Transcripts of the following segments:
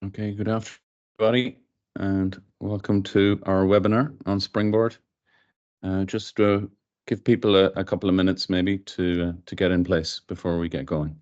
Okay, good afternoon, everybody, and welcome to our webinar on Springboard. Just to give people a couple of minutes maybe to get in place before we get going.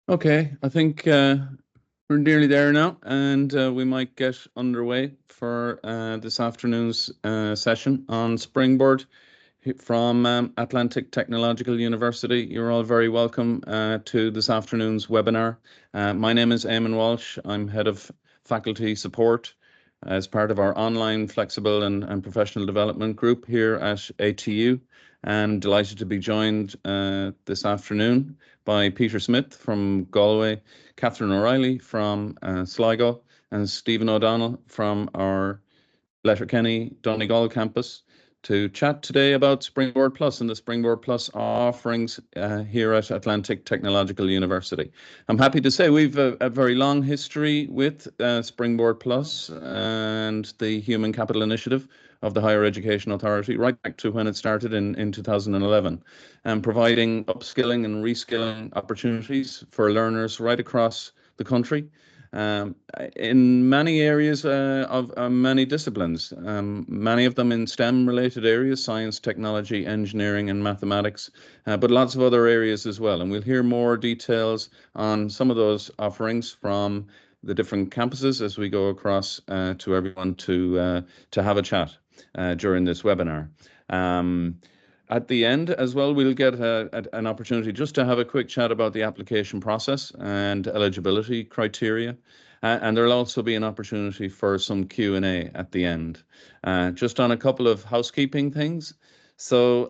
Okay, I think we're nearly there now, and we might get underway for this afternoon's session on Springboard from Atlantic Technological University. You're all very welcome to this afternoon's webinar. My name is Eamon Walsh. I'm Head of Faculty Support as part of our online flexible and professional development group here at ATU. And delighted to be joined this afternoon by Peter Smith from Galway, Catherine O'Reilly from Sligo, and Stephen O'Donnell from our Letterkenny Donegal campus to chat today about Springboard Plus and the Springboard Plus offerings here at Atlantic Technological University. I'm happy to say we've a very long history with Springboard Plus and the Human Capital Initiative of the Higher Education Authority, right back to when it started in 2011, and providing upskilling and reskilling opportunities for learners right across the country. In many areas of many disciplines, many of them in STEM-related areas, science, technology, engineering, and mathematics, but lots of other areas as well. And we'll hear more details on some of those offerings from the different campuses as we go across to everyone to have a chat during this webinar. At the end as well, we'll get an opportunity just to have a quick chat about the application process and eligibility criteria. And there'll also be an opportunity for some Q&A at the end. Just on a couple of housekeeping things. So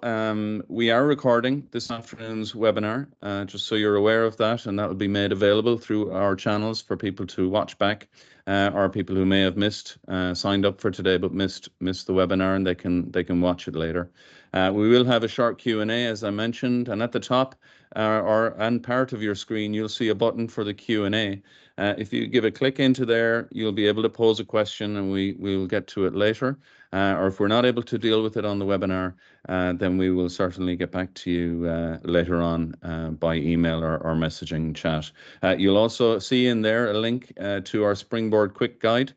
we are recording this afternoon's webinar, just so you're aware of that, and that will be made available through our channels for people to watch back, or people who may have signed up for today but missed the webinar, and they can watch it later. We will have a short Q&A, as I mentioned, and at the top and part of your screen, you'll see a button for the Q&A. If you give a click into there, you'll be able to pose a question, and we'll get to it later. Or if we're not able to deal with it on the webinar, then we will certainly get back to you later on by email or messaging chat. You'll also see in there a link to our Springboard Quick Guide,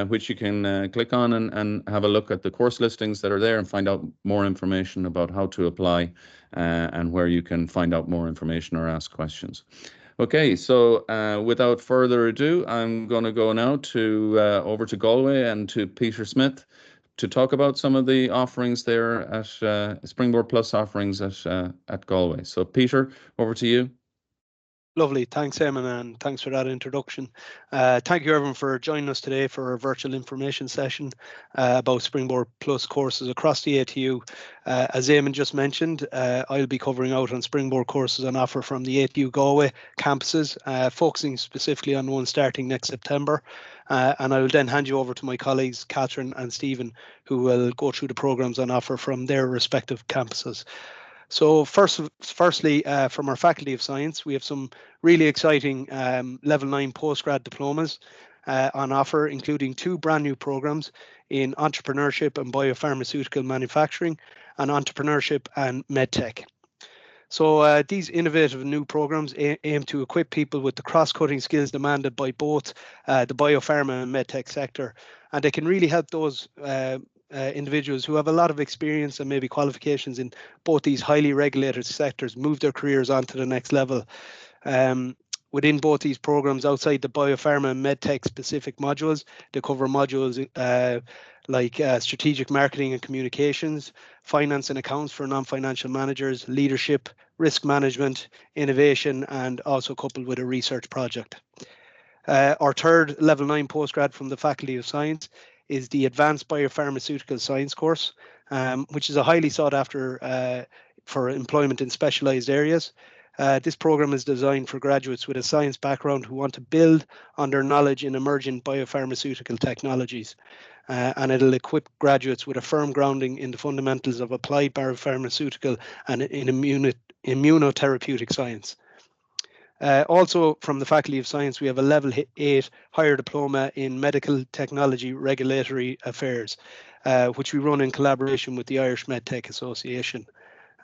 which you can click on and have a look at the course listings that are there and find out more information about how to apply and where you can find out more information or ask questions. Okay, so without further ado, I'm going to go now over to Galway and to Peter Smith to talk about some of the offerings there at Springboard Plus offerings at Galway. So Peter, over to you. Lovely. Thanks, Eamon, and thanks for that introduction. Thank you, everyone, for joining us today for our virtual information session about Springboard Plus courses across the ATU. As Eamon just mentioned, I'll be covering out on Springboard courses on offer from the ATU Galway campuses, focusing specifically on one starting next September. And I will then hand you over to my colleagues, Catherine and Stephen, who will go through the programs on offer from their respective campuses. So firstly, from our Faculty of Science, we have some really exciting Level 9 postgrad diplomas on offer, including 2 brand new programs in Entrepreneurship and Biopharmaceutical Manufacturing and Entrepreneurship and MedTech. So these innovative new programs aim to equip people with the cross-cutting skills demanded by both the biopharma and MedTech sector, and they can really help those individuals who have a lot of experience and maybe qualifications in both these highly regulated sectors move their careers on to the next level. within both these programs, outside the biopharma and medtech specific modules, they cover modules like strategic marketing and communications, finance and accounts for non-financial managers, leadership, risk management, innovation, and also coupled with a research project. Our third level 9 postgrad from the Faculty of Science is the Advanced Biopharmaceutical Science course, which is a highly sought after for employment in specialized areas. This program is designed for graduates with a science background who want to build on their knowledge in emerging biopharmaceutical technologies. And it'll equip graduates with a firm grounding in the fundamentals of applied biopharmaceutical and in immunotherapeutic science. Also from the Faculty of Science, we have a level 8 higher diploma in medical technology regulatory affairs, which we run in collaboration with the Irish MedTech Association.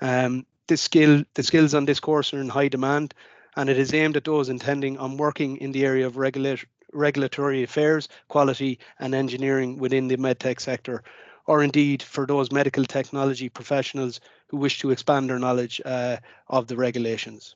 The skills on this course are in high demand, and it is aimed at those intending on working in the area of regulatory affairs, quality and engineering within the medtech sector, or indeed for those medical technology professionals who wish to expand their knowledge of the regulations.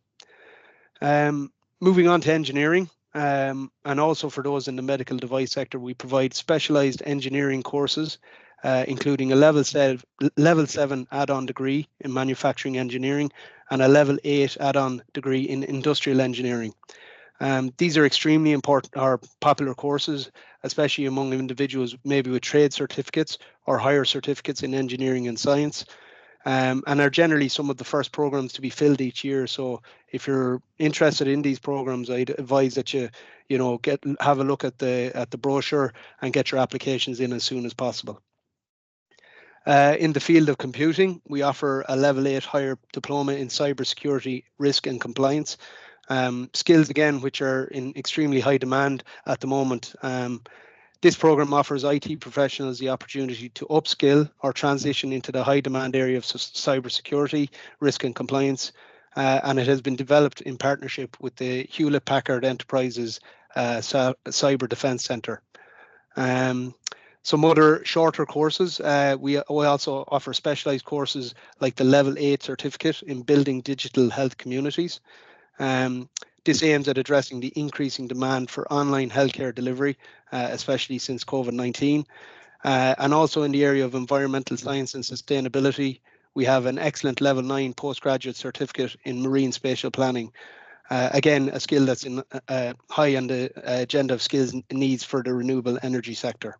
Moving on to engineering, and also for those in the medical device sector, we provide specialized engineering courses, including a level 7 add-on degree in manufacturing engineering and a level 8 add-on degree in industrial engineering. These are extremely important or popular courses, especially among individuals maybe with trade certificates or higher certificates in engineering and science. And are generally some of the first programs to be filled each year. So if you're interested in these programs, I'd advise that you have a look at the brochure and get your applications in as soon as possible. In the field of computing, we offer a level 8 higher diploma in cybersecurity, risk and compliance. Skills again, which are in extremely high demand at the moment. This program offers IT professionals the opportunity to upskill or transition into the high demand area of cybersecurity, risk and compliance, and it has been developed in partnership with the Hewlett-Packard Enterprises Cyber Defense Center. Some other shorter courses, we also offer specialized courses like the Level 8 certificate in building digital health communities. This aims at addressing the increasing demand for online healthcare delivery, especially since COVID-19. And also in the area of environmental science and sustainability, we have an excellent level 9 postgraduate certificate in marine spatial planning. Again, a skill that's in high on the agenda of skills and needs for the renewable energy sector.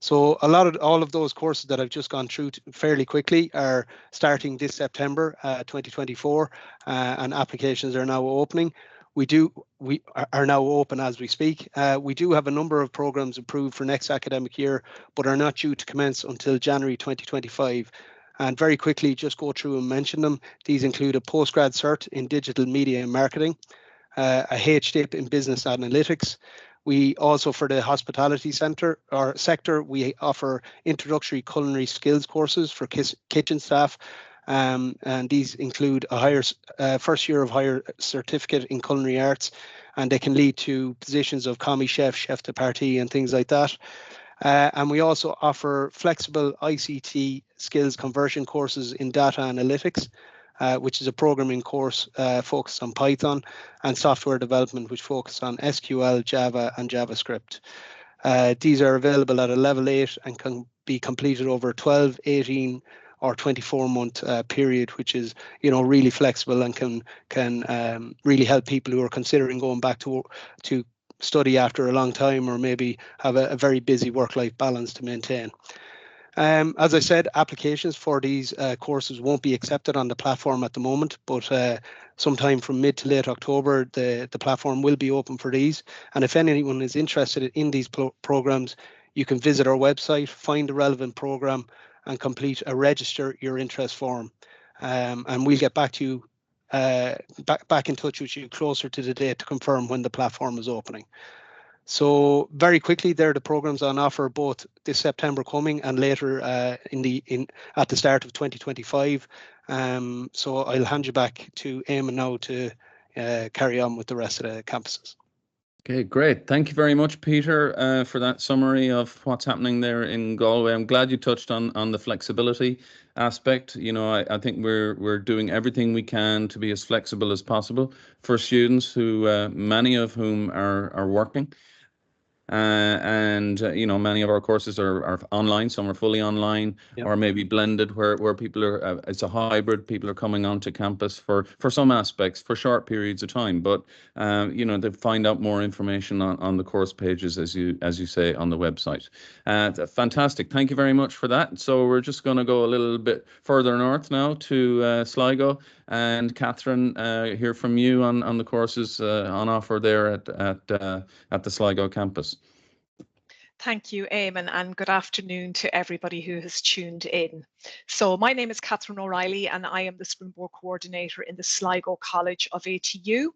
So all of those courses that I've just gone through fairly quickly are starting this September 2024, and applications are now opening. We are now open as we speak. We do have a number of programs approved for next academic year, but are not due to commence until January 2025. And very quickly, just go through and mention them. These include a postgrad cert in digital media and marketing, a HDIP in business analytics. We also, for the hospitality sector, we offer introductory culinary skills courses for kitchen staff. And these include a higher first year of higher certificate in culinary arts, and they can lead to positions of commis chef, chef de partie, and things like that. And we also offer flexible ICT skills conversion courses in data analytics, which is a programming course focused on Python, and software development, which focus on SQL, Java, and JavaScript. These are available at a level 8 and can be completed over 12, 18, or 24-month period, which is really flexible and can really help people who are considering going back to study after a long time, or maybe have a very busy work-life balance to maintain. As I said, applications for these courses won't be accepted on the platform at the moment, but sometime from mid to late October, the platform will be open for these. And if anyone is interested in these programs, you can visit our website, find the relevant program, and complete a register your interest form. And we'll get back to you, back in touch with you closer to the date to confirm when the platform is opening. So very quickly, there are the programs on offer both this September coming and later at the start of 2025. So I'll hand you back to Eamon now to carry on with the rest of the campuses. Okay, great. Thank you very much, Peter, for that summary of what's happening there in Galway. I'm glad you touched on the flexibility aspect. You know, I think we're doing everything we can to be as flexible as possible for students who many of whom are working. You know, many of our courses are online, some are fully online, Yep. or maybe blended, where people are, it's a hybrid. People are coming onto campus for some aspects for short periods of time, but you know, they find out more information on the course pages, as you say, on the website. Fantastic. Thank you very much for that. So we're just going to go a little bit further north now to Sligo, and Catherine, hear from you on the courses on offer there at the Sligo campus. Thank you, Eamon, and good afternoon to everybody who has tuned in. So my name is Catherine O'Reilly and I am the Springboard Coordinator in the Sligo College of ATU.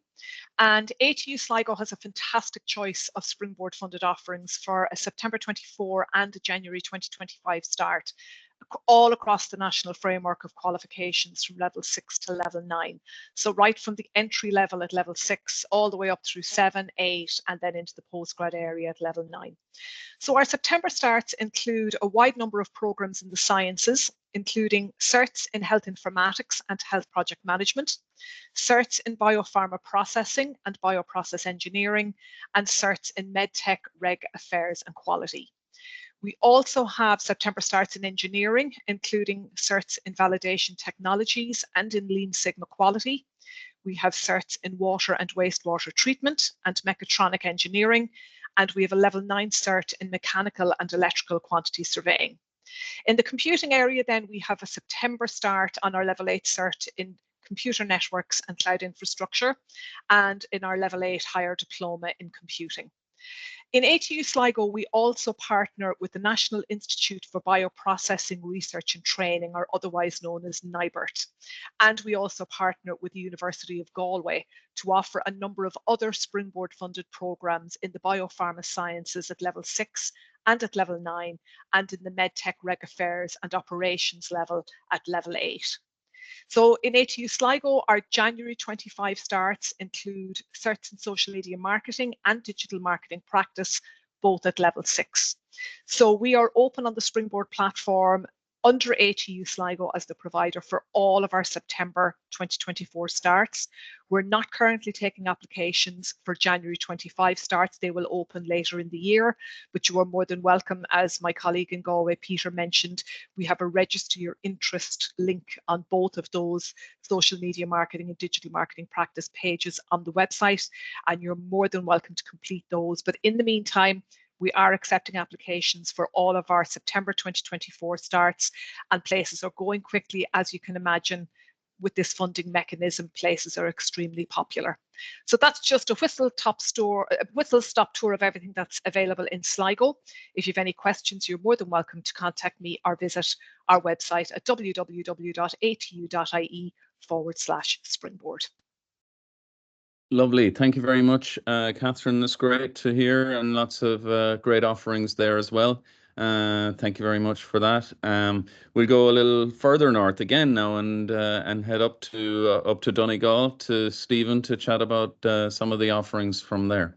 And ATU Sligo has a fantastic choice of Springboard funded offerings for a September 24 and a January 2025 start, all across the national framework of qualifications from level 6 to level 9. So right from the entry level at level 6 all the way up through 7, 8 and then into the postgrad area at level 9. So our September starts include a wide number of programs in the sciences, including certs in health informatics and health project management, certs in biopharma processing and bioprocess engineering, and certs in medtech, reg affairs and quality. We also have September starts in engineering, including certs in validation technologies and in Lean Sigma quality. We have certs in water and wastewater treatment and mechatronic engineering, and we have a level 9 cert in mechanical and electrical quantity surveying. In the computing area, then, we have a September start on our level 8 cert in computer networks and cloud infrastructure, and in our level 8 higher diploma in computing. In ATU Sligo, we also partner with the National Institute for Bioprocessing Research and Training, or otherwise known as NIBRT. And we also partner with the University of Galway to offer a number of other Springboard funded programs in the biopharma sciences at level 6 and at level 9, and in the medtech reg affairs and operations level at level 8. So in ATU Sligo, our January 25 starts include certs in social media marketing and digital marketing practice, both at level 6. So we are open on the Springboard platform under ATU Sligo as the provider for all of our September 2024 starts. We're not currently taking applications for January 25 starts. They will open later in the year, but you are more than welcome. As my colleague in Galway, Peter, mentioned, we have a register your interest link on both of those social media marketing and digital marketing practice pages on the website, and you're more than welcome to complete those. But in the meantime, we are accepting applications for all of our September 2024 starts, and places are going quickly. As you can imagine, with this funding mechanism, places are extremely popular. So that's just a whistle-stop tour of everything that's available in Sligo. If you have any questions, you're more than welcome to contact me or visit our website at www.atu.ie/springboard. Lovely. Thank you very much, Catherine. That's great to hear, and lots of great offerings there as well. Thank you very much for that. We'll go a little further north again now and head up to Donegal to Stephen to chat about some of the offerings from there.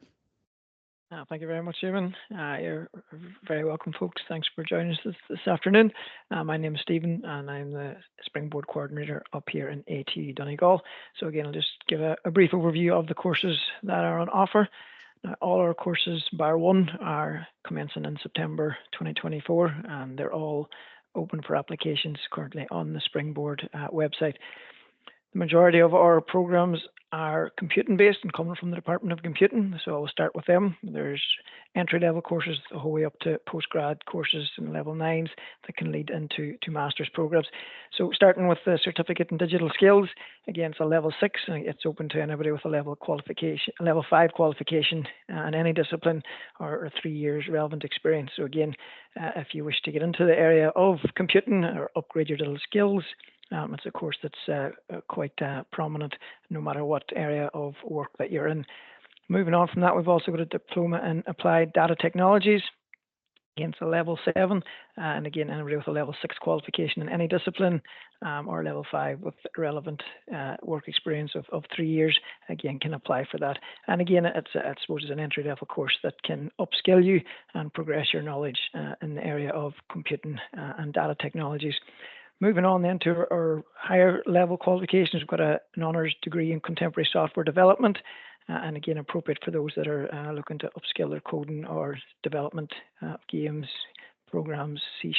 Thank you very much, Eamon. You're very welcome, folks. Thanks for joining us this afternoon. My name is Stephen, and I'm the Springboard Coordinator up here in ATU Donegal. So again, I'll just give a brief overview of the courses that are on offer. Now, all our courses, bar one, are commencing in September 2024, and they're all open for applications currently on the Springboard website. The majority of our programs are computing based and coming from the Department of Computing, so I'll start with them. There's entry-level courses the whole way up to postgrad courses in level 9s that can lead into master's programs. So starting with the certificate in digital skills, again, it's a level 6 and it's open to anybody with a level 5 qualification in any discipline or 3 years relevant experience. So again, if you wish to get into the area of computing or upgrade your digital skills, it's a course that's quite prominent no matter what area of work that you're in. Moving on from that, we've also got a diploma in applied data technologies. Again, so level 7, and again, anybody with a level 6 qualification in any discipline, or level 5 with relevant work experience of 3 years, again, can apply for that. And again, I suppose it's an entry-level course that can upskill you and progress your knowledge in the area of computing and data technologies. Moving on then to our higher level qualifications, we've got an honours degree in contemporary software development. And again, appropriate for those that are looking to upskill their coding or development of games, programs, C#,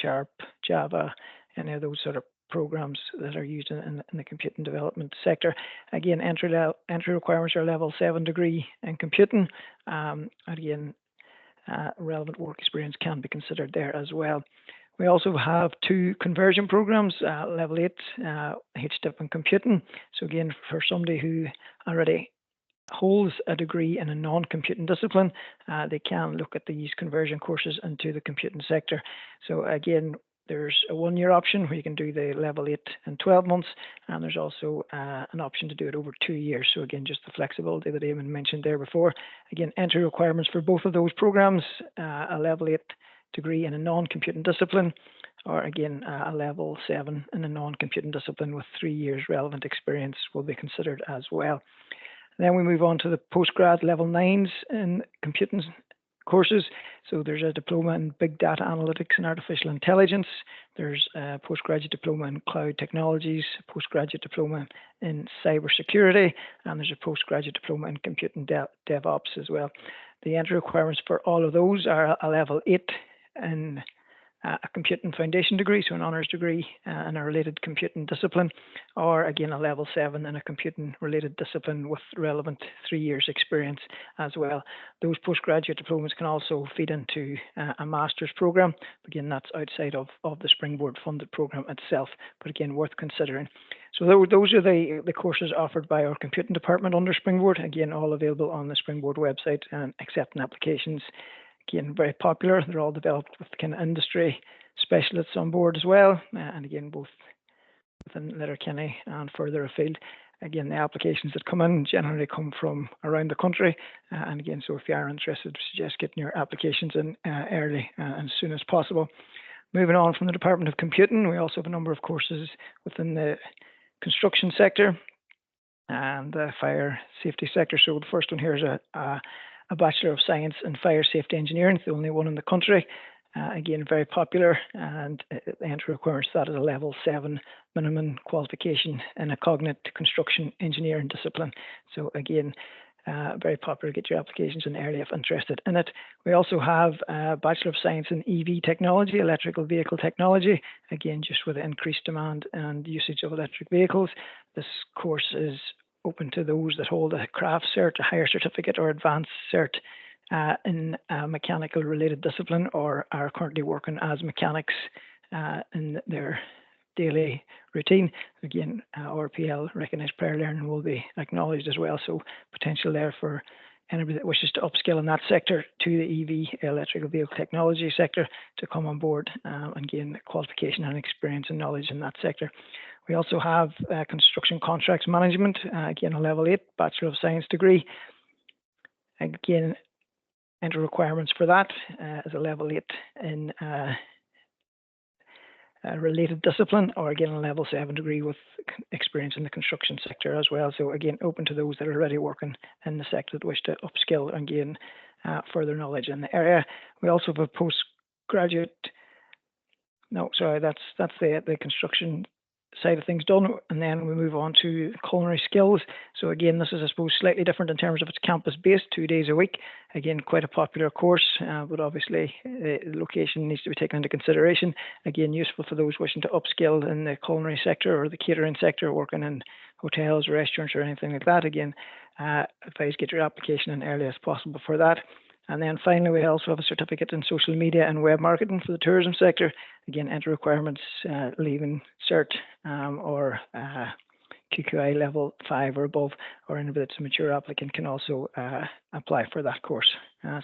Java, any of those sort of programs that are used in the computing development sector. Again, entry requirements are level 7 degree in computing. Again, relevant work experience can be considered there as well. We also have 2 conversion programs, level 8 HDIP in computing. So again, for somebody who already holds a degree in a non-computing discipline, they can look at these conversion courses into the computing sector. So again, there's a 1-year option where you can do the level 8 in 12 months, and there's also an option to do it over 2 years. So again, just the flexibility that Eamon mentioned there before. Again, entry requirements for both of those programs, a level 8 degree in a non-computing discipline, or again, a level 7 in a non-computing discipline with 3 years relevant experience will be considered as well. Then we move on to the postgrad level 9s in computing courses. So there's a diploma in big data analytics and artificial intelligence. There's a postgraduate diploma in cloud technologies, a postgraduate diploma in cybersecurity, and there's a postgraduate diploma in computing DevOps as well. The entry requirements for all of those are a level 8 in a computing foundation degree, so an honours degree in a related computing discipline, or again a level 7 in a computing related discipline with relevant 3 years experience as well. Those postgraduate diplomas can also feed into a master's program. Again, that's outside of the Springboard funded program itself, but again, worth considering. So those are the courses offered by our computing department under Springboard. Again, all available on the Springboard website and accepting applications. Again, very popular. They're all developed with kind of industry specialists on board as well. And again, both within Letterkenny and further afield. Again, the applications that come in generally come from around the country. And again, so if you are interested, suggest getting your applications in early and as soon as possible. Moving on from the Department of Computing, we also have a number of courses within the construction sector and the fire safety sector. So the first one here is a Bachelor of Science in Fire Safety Engineering, the only one in the country. Again, very popular, and the entry requirements that is a level 7 minimum qualification in a cognate construction engineering discipline. So again, very popular. Get your applications in early if interested in it. We also have a Bachelor of Science in EV Technology, Electrical Vehicle Technology. Again, just with the increased demand and usage of electric vehicles, this course is open to those that hold a craft cert, a higher certificate or advanced cert in a mechanical related discipline, or are currently working as mechanics in their daily routine. Again, RPL, recognised prior learning, will be acknowledged as well. So potential there for anybody that wishes to upskill in that sector to the EV, electrical vehicle technology sector, to come on board and gain qualification and experience and knowledge in that sector. We also have construction contracts management, again a level 8 Bachelor of Science degree. Again, entry requirements for that is a level 8 in a related discipline, or again a level 7 degree with experience in the construction sector as well. So again, open to those that are already working in the sector that wish to upskill and gain further knowledge in the area. We also have a postgraduate. No, sorry, that's the construction side of things done, and then we move on to culinary skills. So again, this is, I suppose, slightly different in terms of its campus based, 2 days a week. Again, quite a popular course, but obviously the location needs to be taken into consideration. Again, useful for those wishing to upskill in the culinary sector or the catering sector, working in hotels, restaurants, or anything like that. Again, advise get your application in early as possible for that. And then finally, we also have a certificate in social media and web marketing for the tourism sector. Again, entry requirements, leaving cert or QQI level 5 or above, or anybody that's a mature applicant can also apply for that course.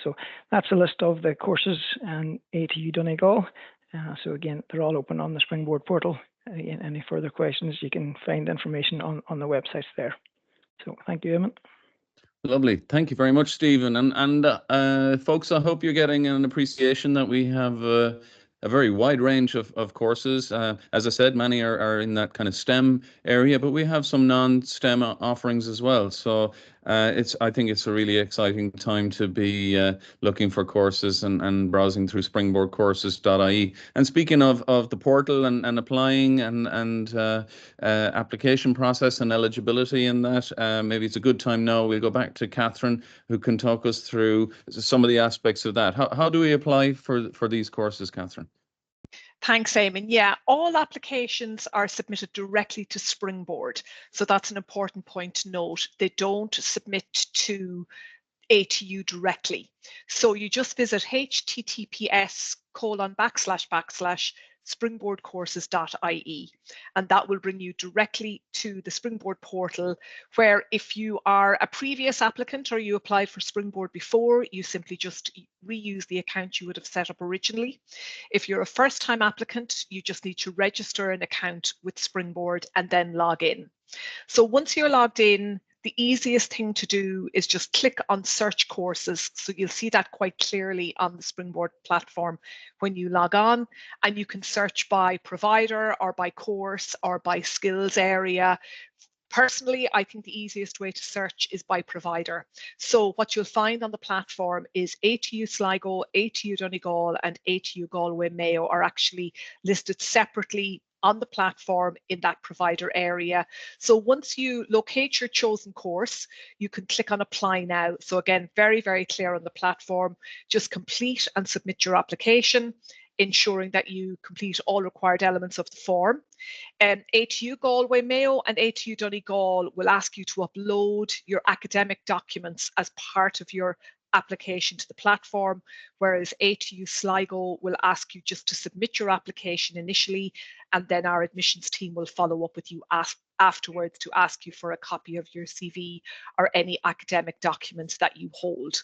So that's a list of the courses in ATU Donegal. So again, they're all open on the Springboard portal. Again, any further questions, you can find information on the websites there. So thank you, Eamon. Lovely. Thank you very much, Stephen. And folks, I hope you're getting an appreciation that we have a very wide range of courses. As I said, many are in that kind of STEM area, but we have some non-STEM offerings as well. So I think it's a really exciting time to be looking for courses and browsing through springboardcourses.ie. And speaking of the portal and applying and application process and eligibility in that, maybe it's a good time now. We'll go back to Catherine, who can talk us through some of the aspects of that. How do we apply for these courses, Catherine? Thanks, Eamon. Yeah, all applications are submitted directly to Springboard. So that's an important point to note. They don't submit to ATU directly. So you just visit https://springboardcourses.ie, and that will bring you directly to the Springboard portal, where if you are a previous applicant or you applied for Springboard before, you simply just reuse the account you would have set up originally. If you're a first-time applicant, you just need to register an account with Springboard and then log in. So once you're logged in, the easiest thing to do is just click on search courses. So you'll see that quite clearly on the Springboard platform when you log on, and you can search by provider or by course or by skills area. Personally, I think the easiest way to search is by provider. So what you'll find on the platform is ATU Sligo, ATU Donegal, and ATU Galway-Mayo are actually listed separately on the platform in that provider area. So once you locate your chosen course, you can click on apply now. So again, very, very clear on the platform. Just complete and submit your application, ensuring that you complete all required elements of the form. ATU Galway-Mayo and ATU Donegal will ask you to upload your academic documents as part of your application to the platform, whereas ATU Sligo will ask you just to submit your application initially, and then our admissions team will follow up with you afterwards to ask you for a copy of your CV or any academic documents that you hold.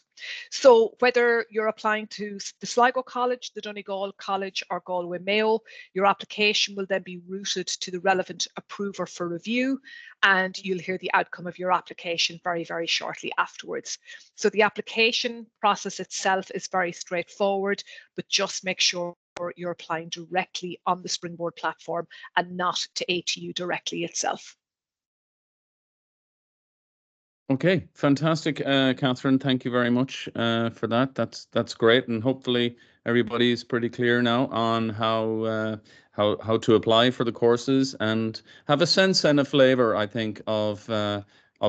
So whether you're applying to the Sligo College, the Donegal College, or Galway-Mayo, your application will then be routed to the relevant approver for review, and you'll hear the outcome of your application very, very shortly afterwards. So the application process itself is very straightforward, but just make sure you're applying directly on the Springboard platform and not to ATU directly itself. Okay, fantastic, Catherine. Thank you very much for that. That's great, and hopefully everybody is pretty clear now on how to apply for the courses and have a sense and a flavour, I think, of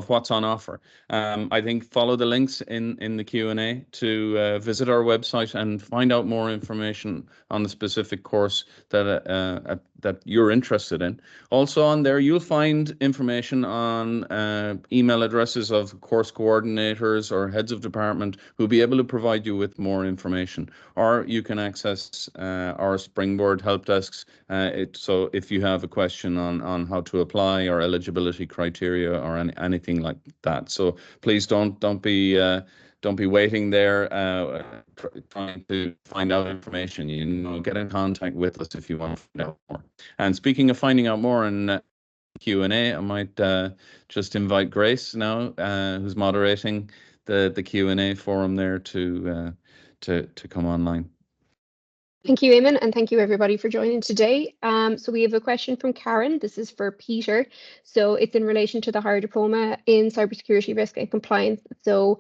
what's on offer. I think follow the links in the Q&A to visit our website and find out more information on the specific course that you're interested in. Also on there, you'll find information on email addresses of course coordinators or heads of department who'll be able to provide you with more information. Or you can access our Springboard help desks. So if you have a question on how to apply or eligibility criteria or anything like that, so please don't be waiting there trying to find out information. Get in contact with us if you want to find out more. And speaking of finding out more in Q&A, I might just invite Grace now, who's moderating the Q&A forum there, to come online. Thank you, Eamon, and thank you everybody for joining today. So we have a question from Karen. This is for Peter. So it's in relation to the higher diploma in cybersecurity risk and compliance. So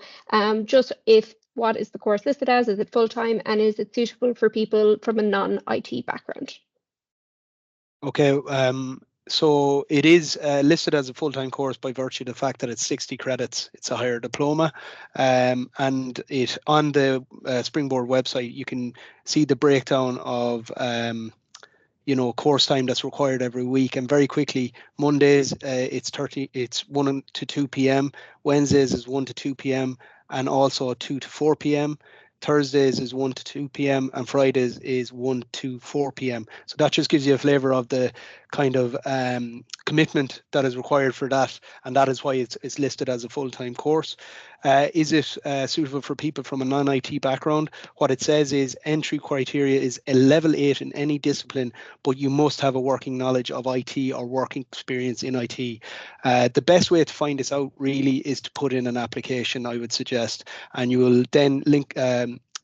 what is the course listed as? Is it full-time, and is it suitable for people from a non-IT background? Okay, so it is listed as a full-time course by virtue of the fact that it's 60 credits. It's a higher diploma, and it on the Springboard website you can see the breakdown of course time that's required every week. And very quickly, Mondays it's 1 to 2 p.m. Wednesdays is 1 to 2 p.m. and also 2 to 4 p.m. Thursdays is 1 to 2 p.m. and Fridays is 1 to 4 p.m. So that just gives you a flavour of the kind of commitment that is required for that, and that is why it's listed as a full-time course. Is it suitable for people from a non-IT background? What it says is entry criteria is a level 8 in any discipline, but you must have a working knowledge of IT or working experience in IT. The best way to find this out really is to put in an application, I would suggest, and you will then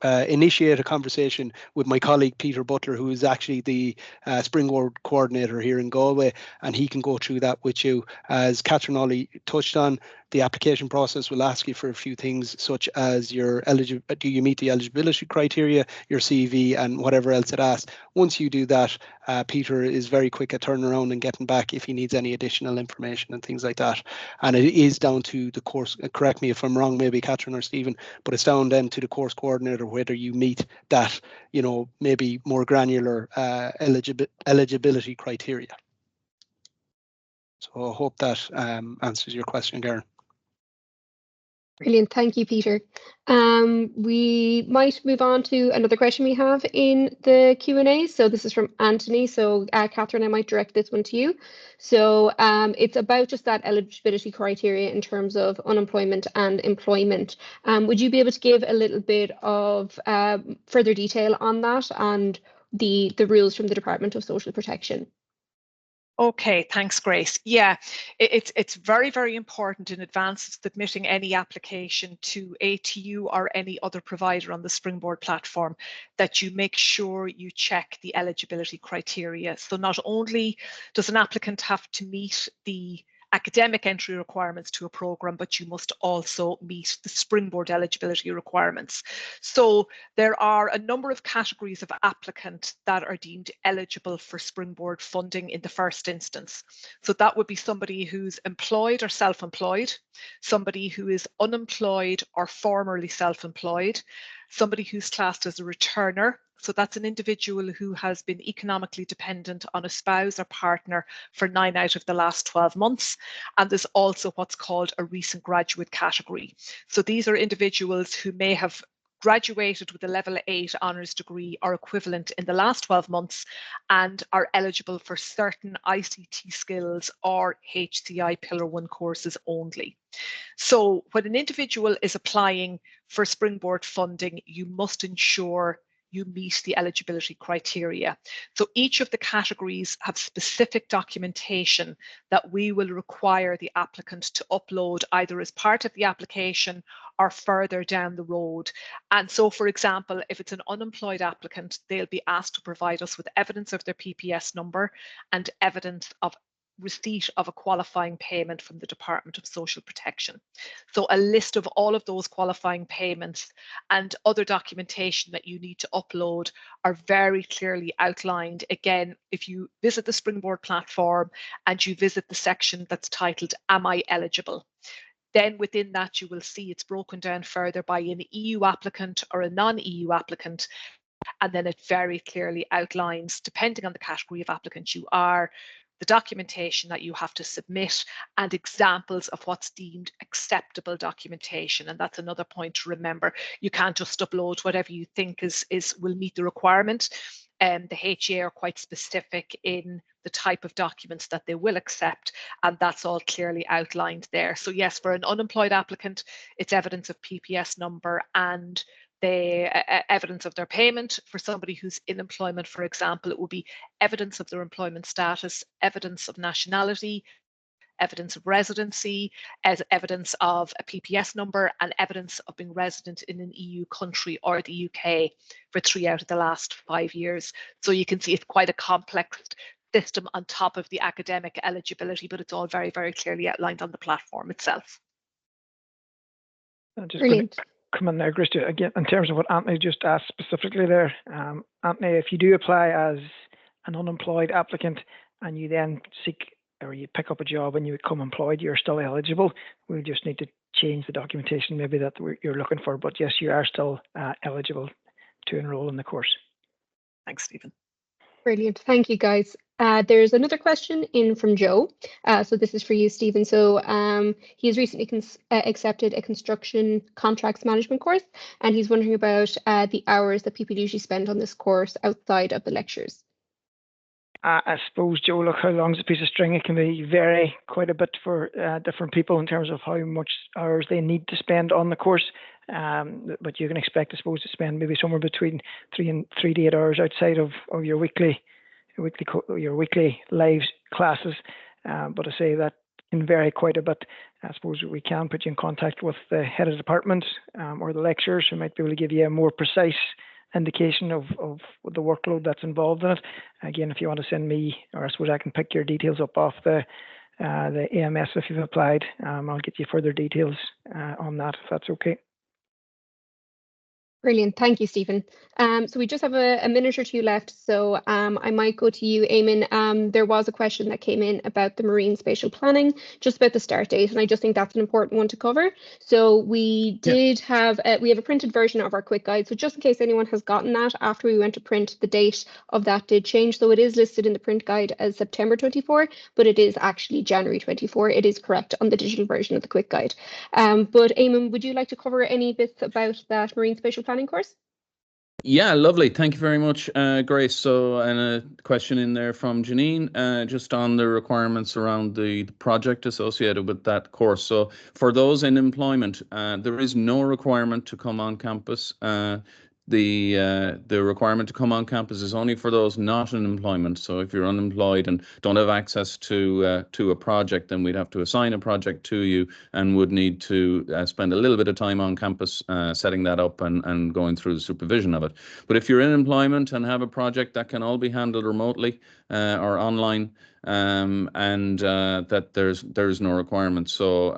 initiate a conversation with my colleague Peter Butler, who is actually the Springboard coordinator here in Galway, and he can go through that with you. As Catherine already touched on, the application process will ask you for a few things, such as your do you meet the eligibility criteria, your CV, and whatever else it asks. Once you do that, Peter is very quick at turning around and getting back if he needs any additional information and things like that. And it is down to the course, correct me if I'm wrong, maybe Catherine or Stephen, but it's down then to the course coordinator whether you meet that, you know, maybe more granular eligibility criteria. So I hope that answers your question, Garen. Brilliant, thank you, Peter. We might move on to another question we have in the Q&A. So this is from Anthony. So Catherine, I might direct this one to you. So it's about just that eligibility criteria in terms of unemployment and employment. Would you be able to give a little bit of further detail on that and the rules from the Department of Social Protection? Okay, thanks, Grace. Yeah, it's very, very important in advance of submitting any application to ATU or any other provider on the Springboard platform that you make sure you check the eligibility criteria. So not only does an applicant have to meet the academic entry requirements to a program, but you must also meet the Springboard eligibility requirements. So there are a number of categories of applicant that are deemed eligible for Springboard funding in the first instance. So that would be somebody who's employed or self-employed, somebody who is unemployed or formerly self-employed, somebody who's classed as a returner. So that's an individual who has been economically dependent on a spouse or partner for 9 out of the last 12 months. And there's also what's called a recent graduate category. So these are individuals who may have graduated with a level 8 honours degree or equivalent in the last 12 months and are eligible for certain ICT skills or HCI Pillar 1 courses only. So when an individual is applying for Springboard funding, you must ensure you meet the eligibility criteria. So each of the categories have specific documentation that we will require the applicant to upload either as part of the application or further down the road. And so, for example, if it's an unemployed applicant, they'll be asked to provide us with evidence of their PPS number and evidence of receipt of a qualifying payment from the Department of Social Protection. So a list of all of those qualifying payments and other documentation that you need to upload are very clearly outlined. Again, if you visit the Springboard platform and you visit the section that's titled, Am I Eligible? Then within that, you will see it's broken down further by an EU applicant or a non-EU applicant. And then it very clearly outlines, depending on the category of applicant you are, the documentation that you have to submit and examples of what's deemed acceptable documentation. And that's another point to remember. You can't just upload whatever you think will meet the requirement. The HA are quite specific in the type of documents that they will accept, and that's all clearly outlined there. So yes, for an unemployed applicant, it's evidence of PPS number and the evidence of their payment. For somebody who's in employment, for example, it will be evidence of their employment status, evidence of nationality, evidence of residency, as evidence of a PPS number, and evidence of being resident in an EU country or the UK for 3 out of the last 5 years. So you can see it's quite a complex system on top of the academic eligibility, but it's all very, very clearly outlined on the platform itself. Brilliant. Come in there, Christy, again, in terms of what Anthony just asked specifically there. Anthony, if you do apply as an unemployed applicant and you then seek or you pick up a job and you become employed, you're still eligible. We just need to change the documentation maybe that you're looking for, but yes, you are still eligible to enroll in the course. Thanks, Stephen. Brilliant. Thank you, guys. There's another question in from Joe. So this is for you, Stephen. So he has recently accepted a construction contracts management course, and he's wondering about the hours that people usually spend on this course outside of the lectures. I suppose, Joe, look, how long is a piece of string? It can vary quite a bit for different people in terms of how much hours they need to spend on the course. But you can expect, I suppose, to spend maybe somewhere between 3 to 8 hours outside of your weekly live classes. But I say that can vary quite a bit. I suppose we can put you in contact with the head of department or the lecturers who might be able to give you a more precise indication of the workload that's involved in it. Again, if you want to send me, or I suppose I can pick your details up off the AMS if you've applied. I'll get you further details on that, if that's okay. Brilliant. Thank you, Stephen. So we just have a minute or two left. So I might go to you, Eamon. There was a question that came in about the marine spatial planning, just about the start date. And I just think that's an important one to cover. So we did have a printed version of our quick guide. So just in case anyone has gotten that, after we went to print, the date of that did change. So it is listed in the print guide as September 24, but it is actually January 24. It is correct on the digital version of the quick guide. But Eamon, would you like to cover any bits about that marine spatial planning course? Yeah, lovely. Thank you very much, Grace. So, and a question in there from Janine, just on the requirements around the project associated with that course. So, for those in employment, there is no requirement to come on campus. The requirement to come on campus is only for those not in employment. So if you're unemployed and don't have access to a project, then we'd have to assign a project to you and would need to spend a little bit of time on campus setting that up and going through the supervision of it. But if you're in employment and have a project, that can all be handled remotely or online, and that there's no requirement. So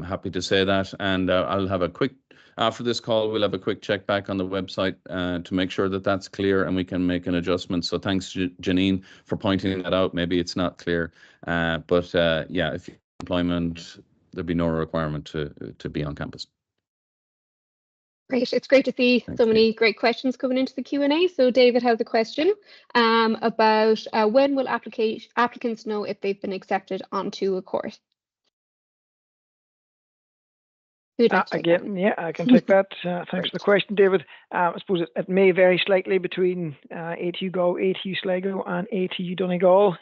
happy to say that, and I'll have a quick. After this call, we'll have a quick check back on the website to make sure that that's clear and we can make an adjustment. So thanks, Janine, for pointing that out. Maybe it's not clear, but yeah, if you're in employment, there'd be no requirement to be on campus. Great. It's great to see so many great questions coming into the Q&A. So David has a question about when will applicants know if they've been accepted onto a course? Again, yeah, I can take that. Thanks for the question, David. I suppose it may vary slightly between ATU Galway, ATU Sligo, and ATU Donegal.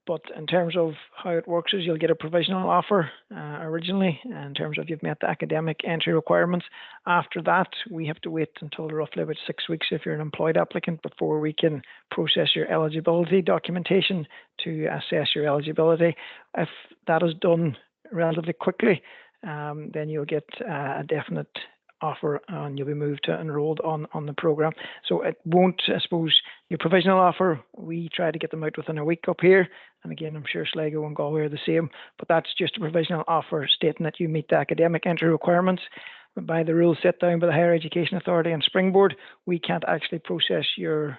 But in terms of how it works is you'll get a provisional offer originally, in terms of you've met the academic entry requirements. After that, we have to wait until roughly about 6 weeks if you're an employed applicant before we can process your eligibility documentation to assess your eligibility. If that is done relatively quickly, then you'll get a definite offer and you'll be moved to enrolled on the program. So it won't, I suppose, your provisional offer, we try to get them out within a week up here. And again, I'm sure Sligo and Galway are the same, but that's just a provisional offer stating that you meet the academic entry requirements. By the rules set down by the Higher Education Authority and Springboard, we can't actually process your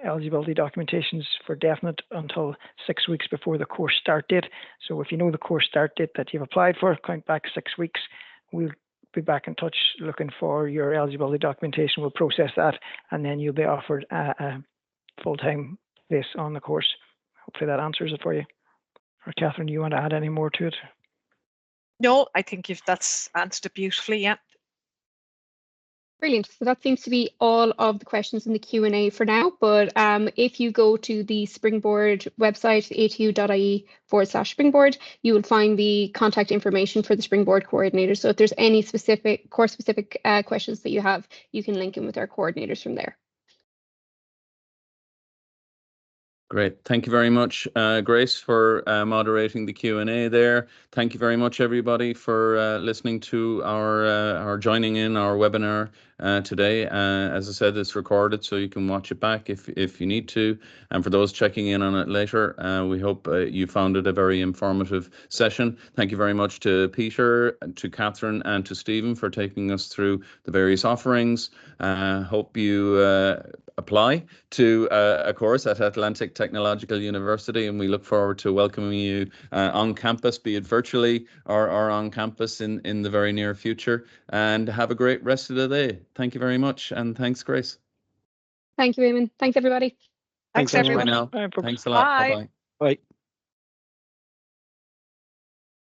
eligibility documentations for definite until 6 weeks before the course start date. So if you know the course start date that you've applied for, count back 6 weeks. We'll be back in touch looking for your eligibility documentation. We'll process that, and then you'll be offered a full-time place on the course. Hopefully that answers it for you. Or Catherine, do you want to add any more to it? No, I think that's answered it beautifully. Yeah. Brilliant. So that seems to be all of the questions in the Q&A for now. But if you go to the Springboard website, atu.ie/Springboard, you will find the contact information for the Springboard coordinator. So if there's any course-specific questions that you have, you can link in with our coordinators from there. Great. Thank you very much, Grace, for moderating the Q&A there. Thank you very much, everybody, for listening to our joining in our webinar today. As I said, it's recorded, so you can watch it back if you need to. And for those checking in on it later, we hope you found it a very informative session. Thank you very much to Peter, to Catherine, and to Stephen for taking us through the various offerings. Hope you apply to a course at Atlantic Technological University, and we look forward to welcoming you on campus, be it virtually or on campus in the very near future. And have a great rest of the day. Thank you very much, and thanks, Grace. Thank you, Eamon. Thanks, everybody. Thanks everyone. Bye now. Bye, folks. Thanks a lot. Bye. Bye-bye. Bye.